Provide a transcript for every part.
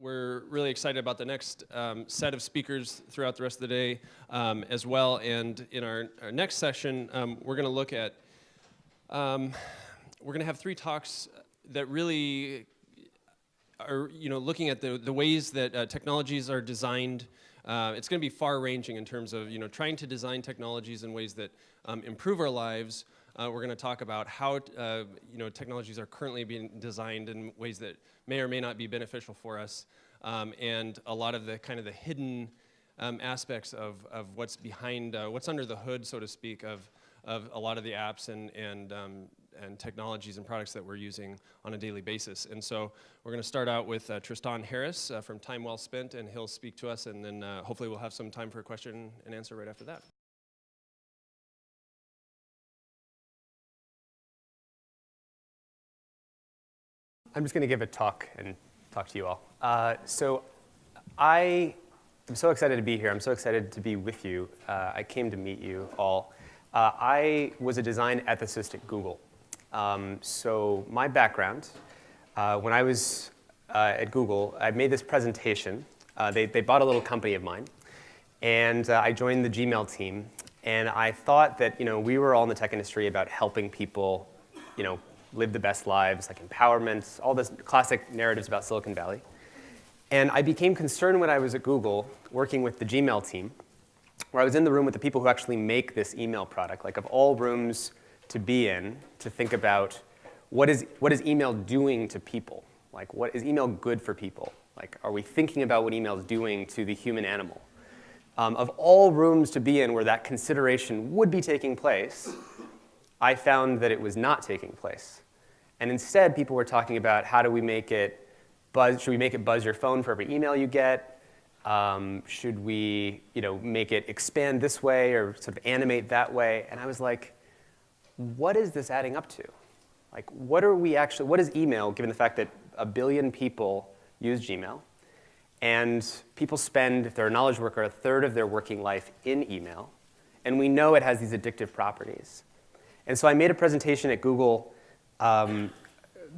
we're really excited about the next set of speakers throughout the rest of the day as well. And in our next session, we're going to look at, we're going to have three talks that really are, looking at the ways that technologies are designed. It's going to be far-ranging in terms of, trying to design technologies in ways that improve our lives. We're going to talk about how, technologies are currently being designed in ways that may or may not be beneficial for us, and a lot of the kind of the hidden aspects of what's behind, what's under the hood, so to speak, of a lot of the apps and technologies and products that we're using on a daily basis. And so we're going to start out with Tristan Harris from Time Well Spent, and he'll speak to us, and then hopefully we'll have some time for a question and answer right after that. I'm just going to give a talk and talk to you all. So I am so excited to be here. I'm so excited to be with you. I came to meet you all. I was a design ethicist at Google. So my background, when I was at Google, I made this presentation. They bought a little company of mine, and I joined the Gmail team. And I thought that we were all in the tech industry about helping people, live the best lives, like empowerment, all this classic narratives about Silicon Valley. And I became concerned when I was at Google working with the Gmail team, where I was in the room with the people who actually make this email product, like of all rooms to be in, to think about what is email doing to people? Like, what is email good for people? Like, are we thinking about what email is doing to the human animal? Of all rooms to be in where that consideration would be taking place, I found that it was not taking place. And instead, people were talking about how do we make it buzz? Should we make it buzz your phone for every email you get? Should we, make it expand this way or sort of animate that way? And I was like, what is this adding up to? Like, what is email, given the fact that 1 billion people use Gmail, and people spend, if they're a knowledge worker, 1/3 of their working life in email, and we know it has these addictive properties. And so I made a presentation at Google,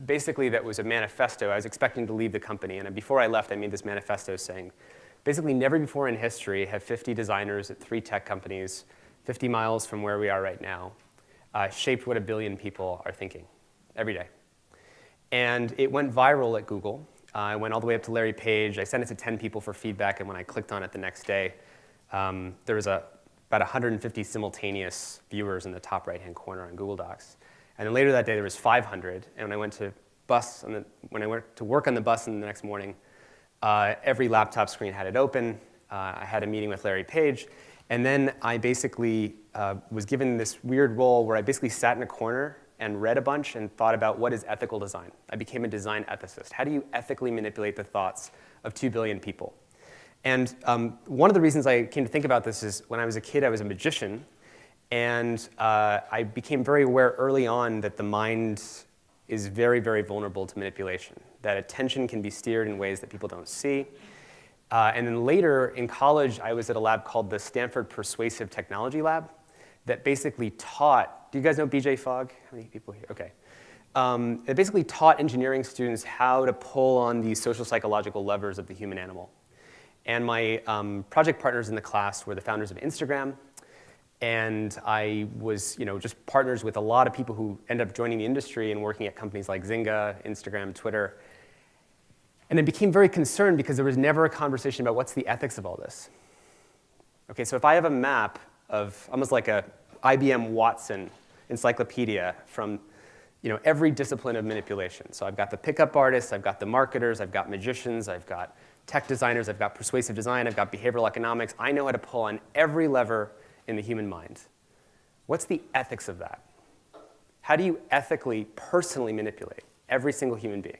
basically that was a manifesto. I was expecting to leave the company, and before I left, I made this manifesto saying, basically never before in history have 50 designers at 3 tech companies, 50 miles from where we are right now, shaped what 1 billion people are thinking every day. And it went viral at Google. I went all the way up to Larry Page. I sent it to 10 people for feedback, and when I clicked on it the next day, there was about 150 simultaneous viewers in the top right-hand corner on Google Docs. And then later that day, there was 500. And when I went to work on the bus in the next morning, every laptop screen had it open. I had a meeting with Larry Page. And then I basically was given this weird role where I basically sat in a corner and read a bunch and thought about what is ethical design. I became a design ethicist. How do you ethically manipulate the thoughts of 2 billion people? And one of the reasons I came to think about this is when I was a kid, I was a magician. And I became very aware early on that the mind is very, very vulnerable to manipulation, that attention can be steered in ways that people don't see. And then later in college, I was at a lab called the Stanford Persuasive Technology Lab that basically taught, do you guys know BJ Fogg? How many people here? Okay. It basically taught engineering students how to pull on these social psychological levers of the human animal. And my project partners in the class were the founders of Instagram. And I was just partners with a lot of people who end up joining the industry and working at companies like Zynga, Instagram, Twitter. And I became very concerned because there was never a conversation about what's the ethics of all this. Okay, so if I have a map of almost like a IBM Watson encyclopedia from every discipline of manipulation. So I've got the pickup artists, I've got the marketers, I've got magicians, I've got tech designers, I've got persuasive design, I've got behavioral economics. I know how to pull on every lever in the human mind. What's the ethics of that? How do you ethically, personally manipulate every single human being?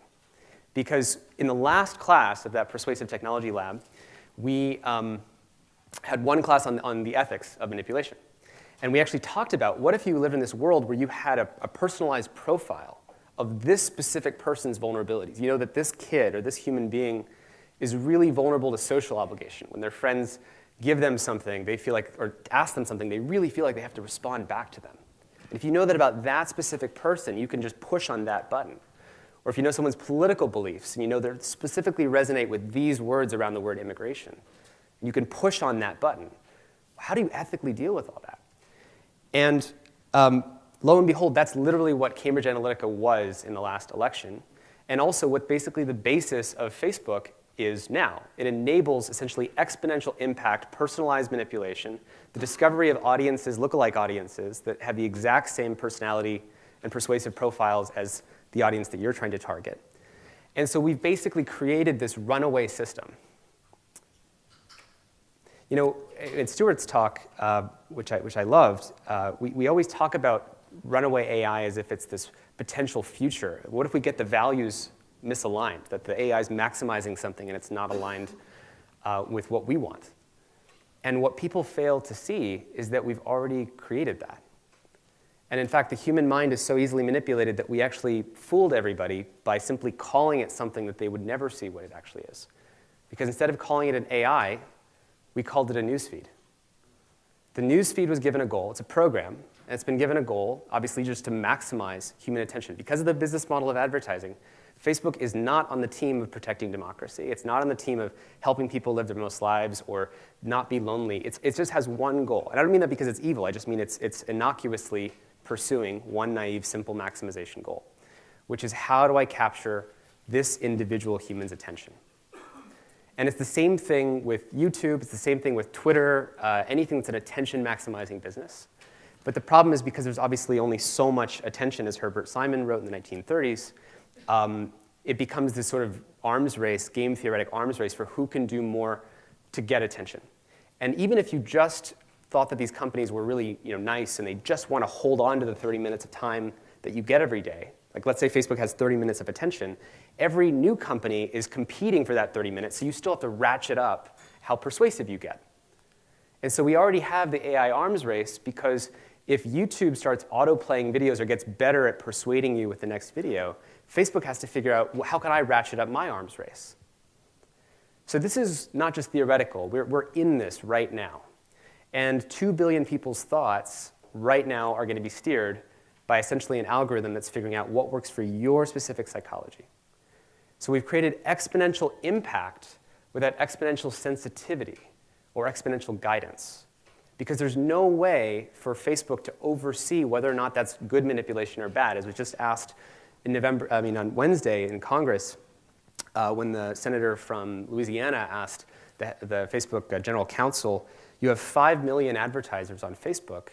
Because in the last class of that persuasive technology lab, we had one class on the ethics of manipulation. And we actually talked about what if you lived in this world where you had a personalized profile of this specific person's vulnerabilities. You know that this kid or this human being is really vulnerable to social obligation. When their friends give them something, they feel like, or ask them something, they really feel like they have to respond back to them. And if you know that about that specific person, you can just push on that button. Or if you know someone's political beliefs and you know they specifically resonate with these words around the word immigration, you can push on that button. How do you ethically deal with all that? And lo and behold, that's literally what Cambridge Analytica was in the last election, and also what basically the basis of Facebook is now. It enables essentially exponential impact, personalized manipulation, the discovery of audiences, lookalike audiences, that have the exact same personality and persuasive profiles as the audience that you're trying to target. And so we've basically created this runaway system. You know, in Stuart's talk, which I loved, we always talk about runaway AI as if it's this potential future. What if we get the values misaligned, that the AI is maximizing something and it's not aligned with what we want? And what people fail to see is that we've already created that. And in fact, the human mind is so easily manipulated that we actually fooled everybody by simply calling it something that they would never see what it actually is. Because instead of calling it an AI, we called it a newsfeed. The newsfeed was given a goal. It's a program, and it's been given a goal, obviously just to maximize human attention. Because of the business model of advertising, Facebook is not on the team of protecting democracy. It's not on the team of helping people live their most lives or not be lonely. It just has one goal. And I don't mean that because it's evil. I just mean it's innocuously pursuing one naive, simple maximization goal, which is how do I capture this individual human's attention? And it's the same thing with YouTube. It's the same thing with Twitter, anything that's an attention-maximizing business. But the problem is because there's obviously only so much attention, as Herbert Simon wrote in the 1930s, it becomes this sort of arms race, game theoretic arms race for who can do more to get attention. And even if you just thought that these companies were really nice and they just want to hold on to the 30 minutes of time that you get every day, like let's say Facebook has 30 minutes of attention, every new company is competing for that 30 minutes, so you still have to ratchet up how persuasive you get. And so we already have the AI arms race because if YouTube starts auto-playing videos or gets better at persuading you with the next video, Facebook has to figure out, how can I ratchet up my arms race? So this is not just theoretical. We're in this right now. And 2 billion people's thoughts right now are going to be steered by essentially an algorithm that's figuring out what works for your specific psychology. So we've created exponential impact without exponential sensitivity or exponential guidance. Because there's no way for Facebook to oversee whether or not that's good manipulation or bad. As was just asked on Wednesday in Congress, when the senator from Louisiana asked the Facebook general counsel, you have 5 million advertisers on Facebook.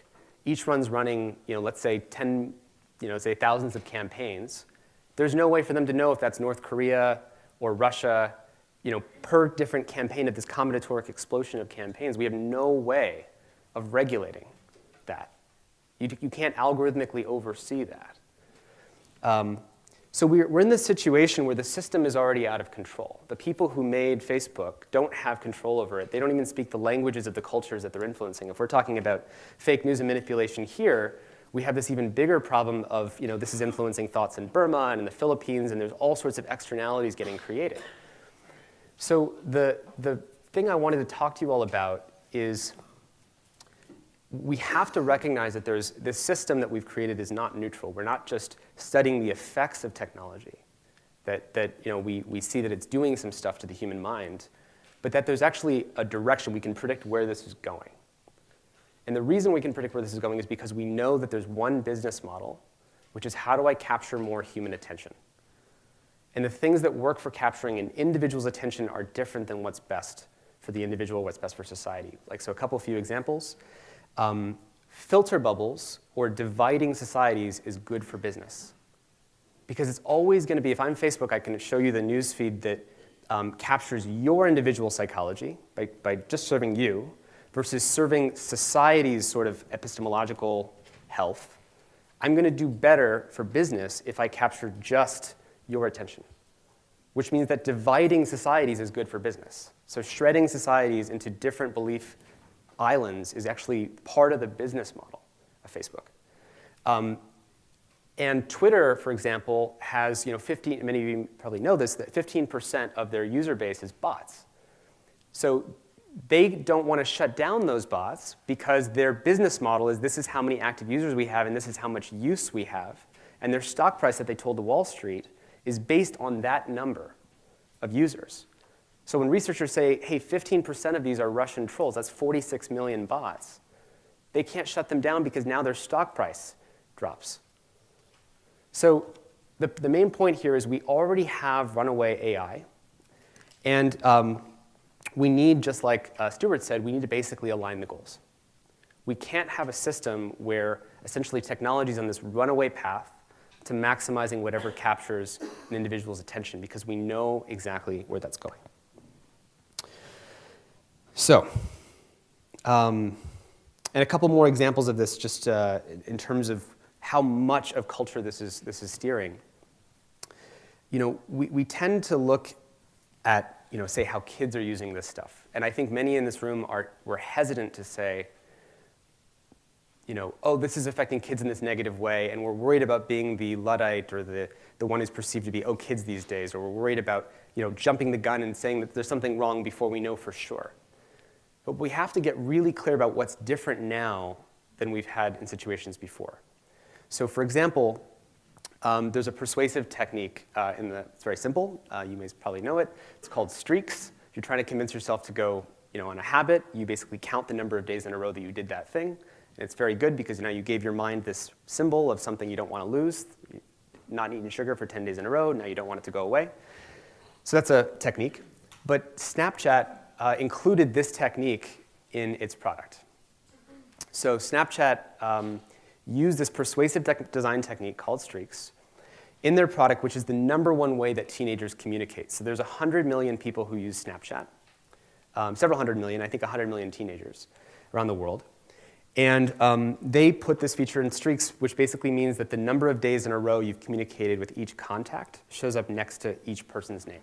Each one's running, let's say thousands of campaigns. There's no way for them to know if that's North Korea or Russia, per different campaign of this combinatoric explosion of campaigns. We have no way of regulating that. You can't algorithmically oversee that. So we're in this situation where the system is already out of control. The people who made Facebook don't have control over it. They don't even speak the languages of the cultures that they're influencing. If we're talking about fake news and manipulation here, we have this even bigger problem of, this is influencing thoughts in Burma and in the Philippines, and there's all sorts of externalities getting created. So the thing I wanted to talk to you all about is we have to recognize that this system that we've created is not neutral. We're not just studying the effects of technology, that we see that it's doing some stuff to the human mind, but that there's actually a direction. We can predict where this is going. And the reason we can predict where this is going is because we know that there's one business model, which is how do I capture more human attention? And the things that work for capturing an individual's attention are different than what's best for the individual, what's best for society. So a few examples. Filter bubbles or dividing societies is good for business. Because it's always going to be, if I'm Facebook, I can show you the newsfeed that captures your individual psychology by just serving you versus serving society's sort of epistemological health. I'm going to do better for business if I capture just your attention, which means that dividing societies is good for business. So shredding societies into different belief islands is actually part of the business model of Facebook. And Twitter, for example, has, many of you probably know this, that 15% of their user base is bots. So they don't want to shut down those bots because their business model is this is how many active users we have and this is how much use we have. And their stock price that they told to Wall Street is based on that number of users. So when researchers say, hey, 15% of these are Russian trolls, that's 46 million bots, they can't shut them down because now their stock price drops. So the main point here is we already have runaway AI. And we need, just like Stuart said, we need to basically align the goals. We can't have a system where essentially technology is on this runaway path to maximizing whatever captures an individual's attention, because we know exactly where that's going. So, and a couple more examples of this, just in terms of how much of culture this is steering. We tend to look at, say, how kids are using this stuff. And I think many in this room were hesitant to say, oh, this is affecting kids in this negative way, and we're worried about being the Luddite or the one who's perceived to be, oh, kids these days, or we're worried about, jumping the gun and saying that there's something wrong before we know for sure. But we have to get really clear about what's different now than we've had in situations before. So for example, there's a persuasive technique it's very simple. You may probably know it. It's called streaks. If you're trying to convince yourself to go on a habit, you basically count the number of days in a row that you did that thing. And it's very good because now you gave your mind this symbol of something you don't want to lose. Not eating sugar for 10 days in a row, now you don't want it to go away. So that's a technique. But Snapchat included this technique in its product. So Snapchat used this persuasive design technique called streaks in their product, which is the #1 way that teenagers communicate. So there's 100 million people who use Snapchat, several hundred million, I think 100 million teenagers around the world. And they put this feature in streaks, which basically means that the number of days in a row you've communicated with each contact shows up next to each person's name.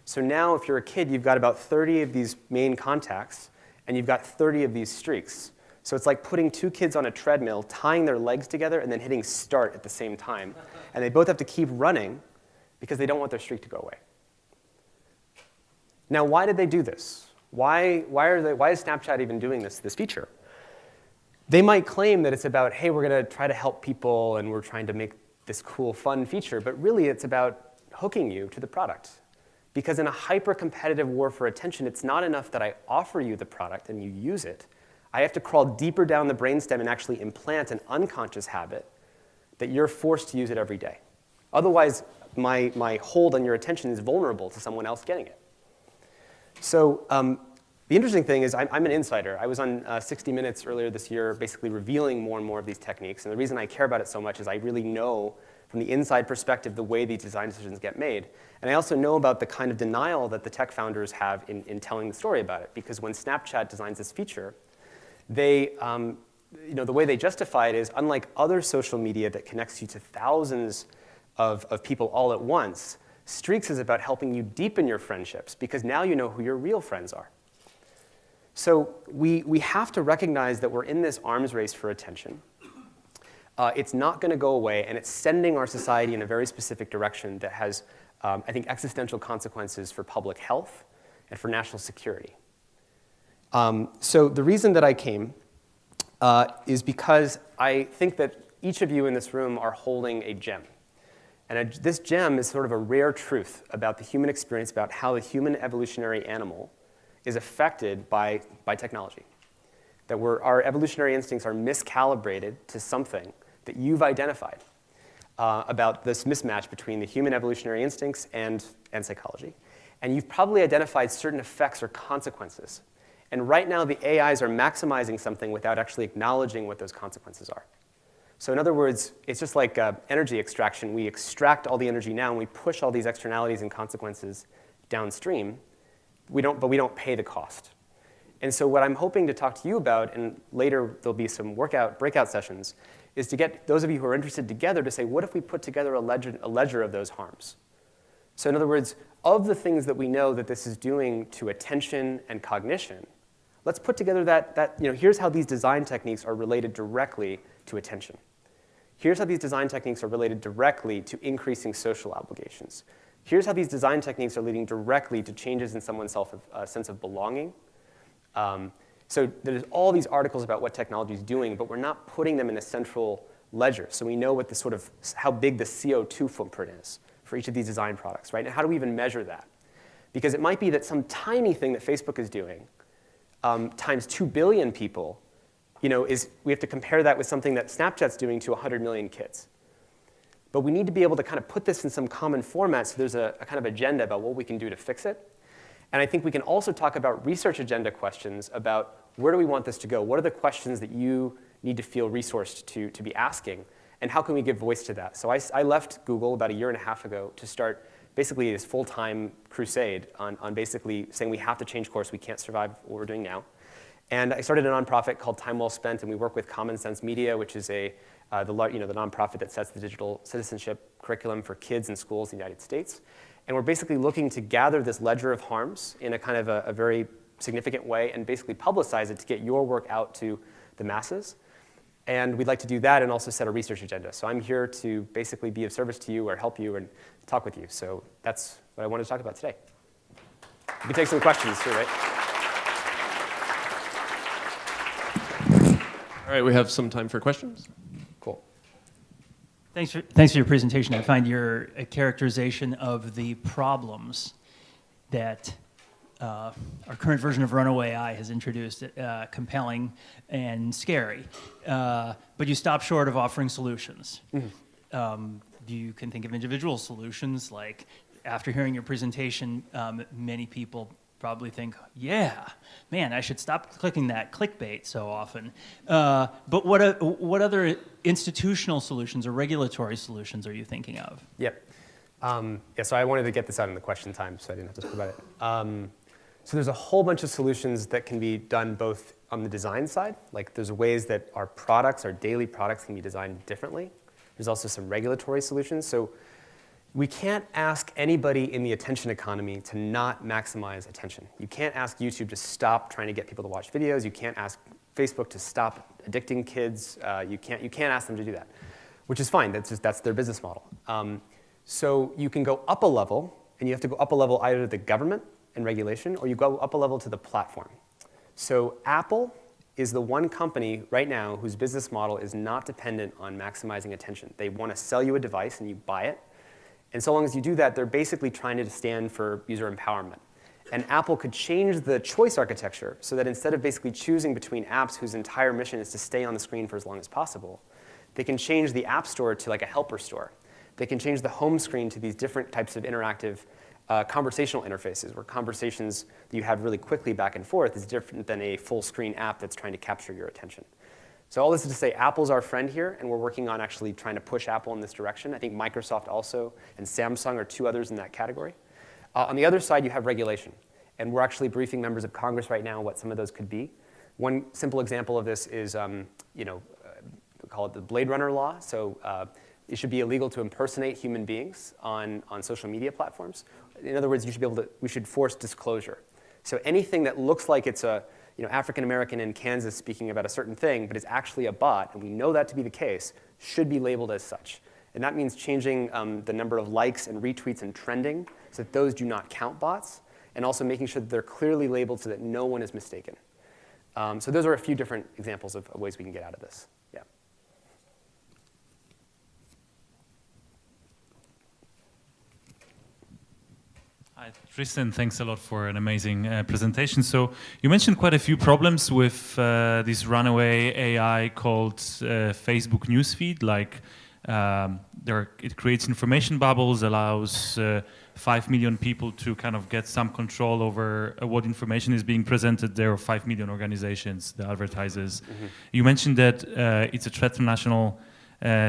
So now if you're a kid, you've got about 30 of these main contacts, and you've got 30 of these streaks. So it's like putting two kids on a treadmill, tying their legs together, and then hitting start at the same time. And they both have to keep running because they don't want their streak to go away. Now, why did they do this? Why is Snapchat even doing this feature? They might claim that it's about, hey, we're going to try to help people, and we're trying to make this cool, fun feature. But really, it's about hooking you to the product. Because in a hyper-competitive war for attention, it's not enough that I offer you the product and you use it. I have to crawl deeper down the brainstem and actually implant an unconscious habit that you're forced to use it every day. Otherwise, my hold on your attention is vulnerable to someone else getting it. So the interesting thing is I'm an insider. I was on 60 Minutes earlier this year basically revealing more and more of these techniques. And the reason I care about it so much is I really know from the inside perspective the way these design decisions get made. And I also know about the kind of denial that the tech founders have in telling the story about it. Because when Snapchat designs this feature, they, the way they justify it is, unlike other social media that connects you to thousands of people all at once, Streaks is about helping you deepen your friendships because now you know who your real friends are. So we have to recognize that we're in this arms race for attention. It's not going to go away, and it's sending our society in a very specific direction that has, I think, existential consequences for public health and for national security. So the reason that I came is because I think that each of you in this room are holding a gem. And this gem is sort of a rare truth about the human experience, about how the human evolutionary animal is affected by technology. That our evolutionary instincts are miscalibrated to something that you've identified about this mismatch between the human evolutionary instincts and psychology. And you've probably identified certain effects or consequences. And right now, the AIs are maximizing something without actually acknowledging what those consequences are. So in other words, it's just like energy extraction. We extract all the energy now, and we push all these externalities and consequences downstream. But we don't pay the cost. And so what I'm hoping to talk to you about, and later there'll be some breakout sessions, is to get those of you who are interested together to say, what if we put together a ledger of those harms? So in other words, of the things that we know that this is doing to attention and cognition, let's put together here's how these design techniques are related directly to attention. Here's how these design techniques are related directly to increasing social obligations. Here's how these design techniques are leading directly to changes in someone's sense of belonging. So there's all these articles about what technology is doing, but we're not putting them in a central ledger. So we know what how big the CO2 footprint is for each of these design products, right? And how do we even measure that? Because it might be that some tiny thing that Facebook is doing times 2 billion people, we have to compare that with something that Snapchat's doing to 100 million kids. But we need to be able to kind of put this in some common format so there's a kind of agenda about what we can do to fix it. And I think we can also talk about research agenda questions about where do we want this to go? What are the questions that you need to feel resourced to be asking? And how can we give voice to that? So I left Google about 1.5 years ago to start basically this full-time crusade on basically saying we have to change course. We can't survive what we're doing now. And I started a nonprofit called Time Well Spent, and we work with Common Sense Media, which is the nonprofit that sets the digital citizenship curriculum for kids in schools in the United States. And we're basically looking to gather this ledger of harms in a kind of a very significant way and basically publicize it to get your work out to the masses. And we'd like to do that and also set a research agenda. So I'm here to basically be of service to you or help you and talk with you. So that's what I wanted to talk about today. We can take some questions too, right? All right, we have some time for questions. Cool. Thanks for your presentation. I find your characterization of the problems that our current version of Runaway AI has introduced compelling and scary. But you stop short of offering solutions. Mm-hmm. You can think of individual solutions, like after hearing your presentation, many people probably think, yeah, man, I should stop clicking that clickbait so often. But what other institutional solutions or regulatory solutions are you thinking of? Yep. So I wanted to get this out in the question time, so I didn't have to talk about it. So there's a whole bunch of solutions that can be done both on the design side, like there's ways that our products, our daily products, can be designed differently. There's also some regulatory solutions. So we can't ask anybody in the attention economy to not maximize attention. You can't ask YouTube to stop trying to get people to watch videos. You can't ask Facebook to stop addicting kids. You can't ask them to do that, which is fine. That's their business model. So you can go up a level, and you have to go up a level either to the government and regulation, or you go up a level to the platform. So Apple is the one company right now whose business model is not dependent on maximizing attention. They want to sell you a device, and you buy it. And so long as you do that, they're basically trying to stand for user empowerment. And Apple could change the choice architecture so that instead of basically choosing between apps whose entire mission is to stay on the screen for as long as possible, they can change the App Store to like a helper store. They can change the home screen to these different types of interactive conversational interfaces, where conversations that you have really quickly back and forth is different than a full screen app that's trying to capture your attention. So all this is to say Apple's our friend here, and we're working on actually trying to push Apple in this direction. I think Microsoft also, and Samsung are two others in that category. On the other side, you have regulation. And we're actually briefing members of Congress right now what some of those could be. One simple example of this is, we call it the Blade Runner law. So it should be illegal to impersonate human beings on social media platforms. In other words, we should force disclosure. So anything that looks like it's a African American in Kansas speaking about a certain thing, but is actually a bot, and we know that to be the case, should be labeled as such. And that means changing the number of likes and retweets and trending so that those do not count bots, and also making sure that they're clearly labeled so that no one is mistaken. So those are a few different examples of ways we can get out of this. Yeah. Hi, Tristan, thanks a lot for an amazing presentation. So you mentioned quite a few problems with this runaway AI called Facebook newsfeed, like it creates information bubbles, allows 5 million people to kind of get some control over what information is being presented there, or 5 million organizations, the advertisers. Mm-hmm. You mentioned that it's a threat to national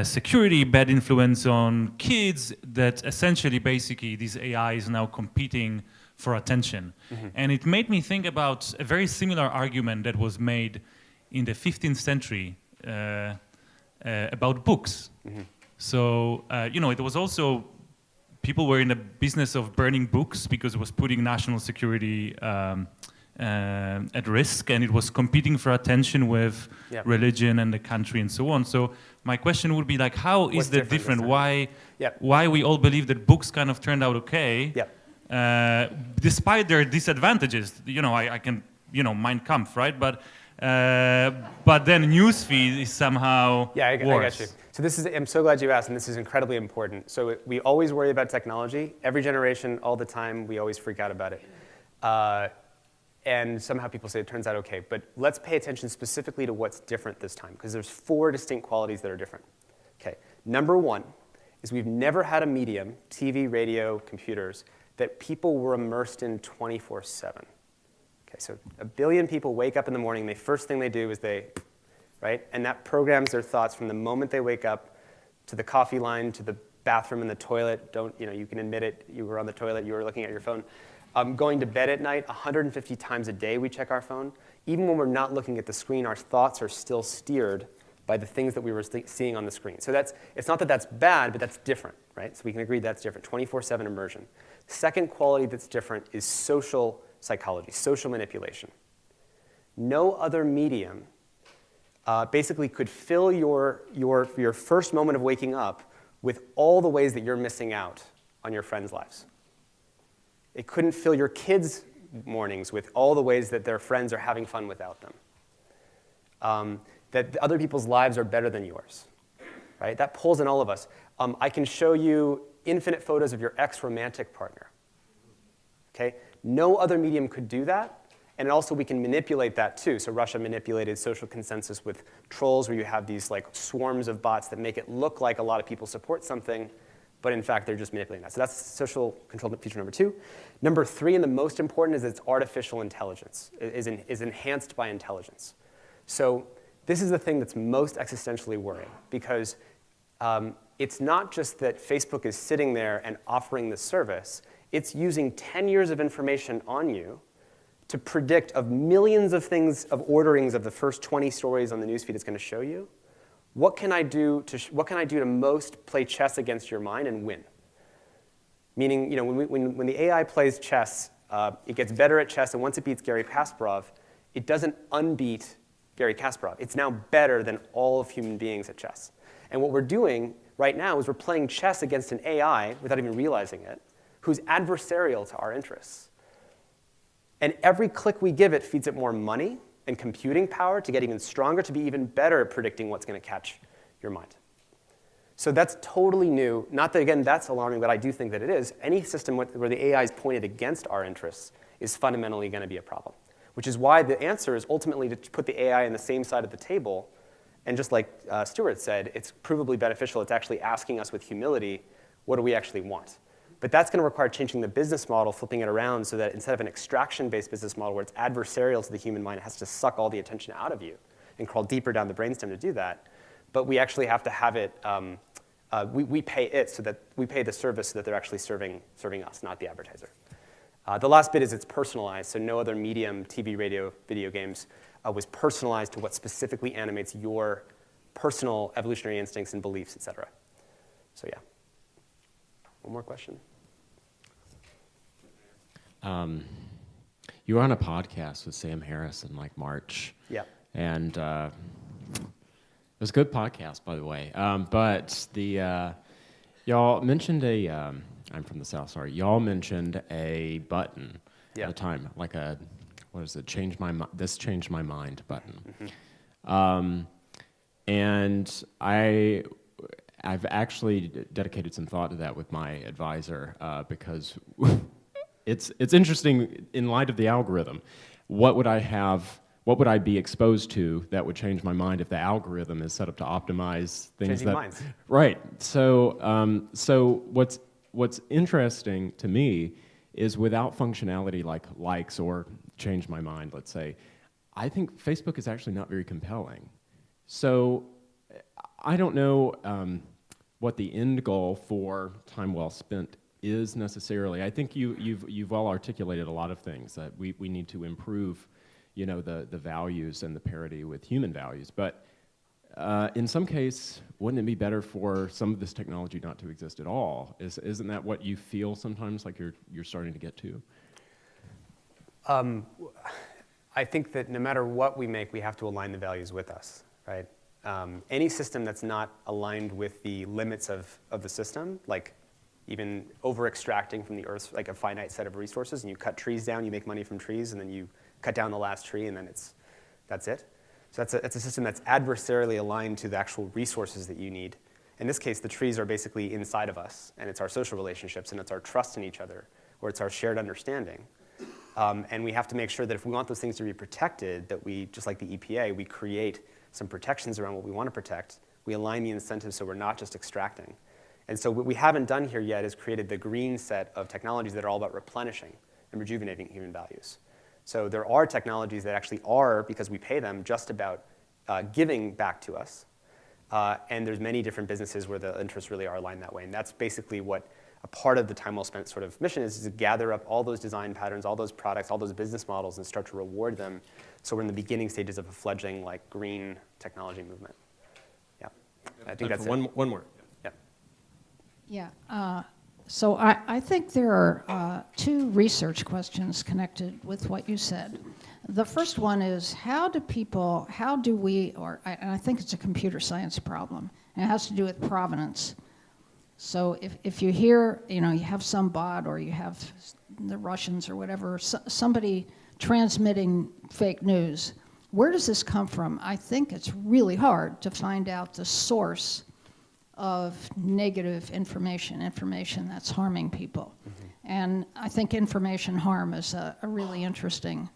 security, bad influence on kids, that essentially, basically, this AI is now competing for attention. Mm-hmm. And it made me think about a very similar argument that was made in the 15th century about books. Mm-hmm. So, it was also, people were in the business of burning books because it was putting national security at risk, and it was competing for attention with religion and the country and so on. So my question would be like, how is that different? Why we all believe that books kind of turned out okay, despite their disadvantages? I can, Mein Kampf, right? But but then newsfeed is somehow Yeah, I worse. got you. So I'm so glad you asked, and this is incredibly important. So we always worry about technology. Every generation, all the time, we always freak out about it. And somehow people say it turns out okay. But let's pay attention specifically to what's different this time, because there's 4 distinct qualities that are different. Okay. Number 1 is we've never had a medium, TV, radio, computers, that people were immersed in 24/7. Okay, so 1 billion people wake up in the morning, the first thing they do is right? And that programs their thoughts from the moment they wake up to the coffee line, to the bathroom and the toilet. You can admit it, you were on the toilet, you were looking at your phone. Going to bed at night, 150 times a day we check our phone. Even when we're not looking at the screen, our thoughts are still steered by the things that we were seeing on the screen. So it's not that that's bad, but that's different, right? So we can agree that's different, 24/7 immersion. Second quality that's different is social psychology, social manipulation. No other medium basically could fill your first moment of waking up with all the ways that you're missing out on your friends' lives. It couldn't fill your kids' mornings with all the ways that their friends are having fun without them. That other people's lives are better than yours, right? That pulls in all of us. I can show you infinite photos of your ex-romantic partner, okay? No other medium could do that. And also we can manipulate that too. So Russia manipulated social consensus with trolls, where you have these like swarms of bots that make it look like a lot of people support something, but in fact they're just manipulating that. So that's social control feature number 2. Number 3, and the most important, is it's artificial intelligence, is enhanced by intelligence. So this is the thing that's most existentially worrying, because it's not just that Facebook is sitting there and offering this service, it's using 10 years of information on you to predict of millions of things, of orderings of the first 20 stories on the newsfeed it's going to show you. What can I do to most play chess against your mind and win? Meaning, when the AI plays chess, it gets better at chess, and once it beats Garry Kasparov, it doesn't unbeat Garry Kasparov. It's now better than all of human beings at chess. And what we're doing right now is we're playing chess against an AI, without even realizing it, who's adversarial to our interests. And every click we give it feeds it more money and computing power to get even stronger, to be even better at predicting what's going to catch your mind. So that's totally new. Not that, again, that's alarming, but I do think that it is. Any system where the AI is pointed against our interests is fundamentally going to be a problem, which is why the answer is ultimately to put the AI on the same side of the table. And just like Stuart said, it's provably beneficial. It's actually asking us with humility, what do we actually want? But that's going to require changing the business model, flipping it around so that instead of an extraction-based business model where it's adversarial to the human mind, it has to suck all the attention out of you and crawl deeper down the brainstem to do that. But we actually have to have it, we pay it so that we pay the service so that they're actually serving us, not the advertiser. The last bit is it's personalized, so no other medium, TV, radio, video games, was personalized to what specifically animates your personal evolutionary instincts and beliefs, et cetera. So yeah. One more question. You were on a podcast with Sam Harris in like March. Yeah. And it was a good podcast, by the way. But y'all mentioned I'm from the South, sorry. Y'all mentioned a button at the time, like what is it, this changed my mind button. Mm-hmm. And I've actually dedicated some thought to that with my advisor because it's interesting in light of the algorithm. What would I be exposed to that would change my mind if the algorithm is set up to optimize things Changing minds. Right. So what's interesting to me is without functionality like likes or change my mind, let's say, I think Facebook is actually not very compelling. So I don't know what the end goal for time well spent is necessarily. I think you've well articulated a lot of things that we need to improve, the values and the parity with human values. But in some case, wouldn't it be better for some of this technology not to exist at all? Isn't that what you feel sometimes like you're starting to get to? I think that no matter what we make, we have to align the values with us, right? Any system that's not aligned with the limits of the system, like even over-extracting from the earth, like a finite set of resources, and you cut trees down, you make money from trees, and then you cut down the last tree, and then that's it. So that's a system that's adversarially aligned to the actual resources that you need. In this case, the trees are basically inside of us, and it's our social relationships, and it's our trust in each other, or it's our shared understanding. And we have to make sure that if we want those things to be protected, that we, just like the EPA, we create some protections around what we want to protect. We align the incentives so we're not just extracting. And so what we haven't done here yet is created the green set of technologies that are all about replenishing and rejuvenating human values. So there are technologies that actually are, because we pay them, just about giving back to us. And there's many different businesses where the interests really are aligned that way. And that's basically what a part of the time well spent sort of mission is to gather up all those design patterns, all those products, all those business models, and start to reward them. So we're in the beginning stages of a fledgling like green technology movement. Yeah, I think that's it. One more. Yeah. Yeah. So I think there are two research questions connected with what you said. The first one is and I think it's a computer science problem, and it has to do with provenance. So if you hear, you have some bot or you have the Russians or whatever, somebody transmitting fake news, where does this come from? I think it's really hard to find out the source of negative information that's harming people. Mm-hmm. And I think information harm is a really interesting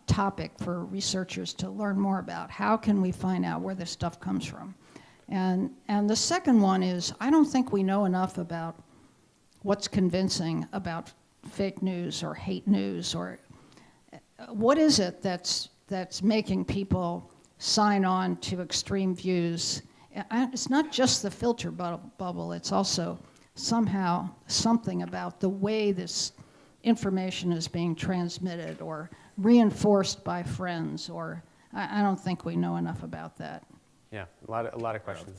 topic for researchers to learn more about. How can we find out where this stuff comes from? And the second one is, I don't think we know enough about what's convincing about fake news or hate news, or what is it that's making people sign on to extreme views. It's not just the filter bubble, it's also somehow something about the way this information is being transmitted or reinforced by friends, or I don't think we know enough about that. Yeah, a lot of questions.